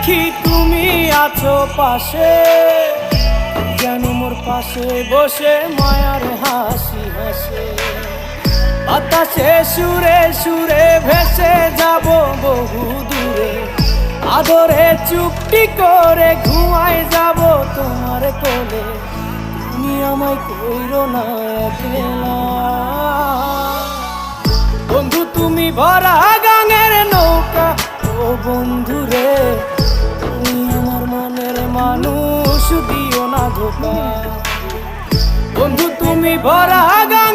দেখি তুমি আছো পাশে, যেন মোর পাশে বসে মায়ার হাসি হাসে। বাতাসে সুরে সুরে ভেসে যাব বহু দূরে, আদরে চুপটি করে ঘুমায় যাব তোমার কোলে। তুমি আমায় কইরো না একলা বন্ধু, তুমি ভরা গাঙের নৌকা। ও বন্ধু রে, তুমি আমার মনের মানুষ, দিও না ধোকা। বন্ধু তুমি ভরা গাঙের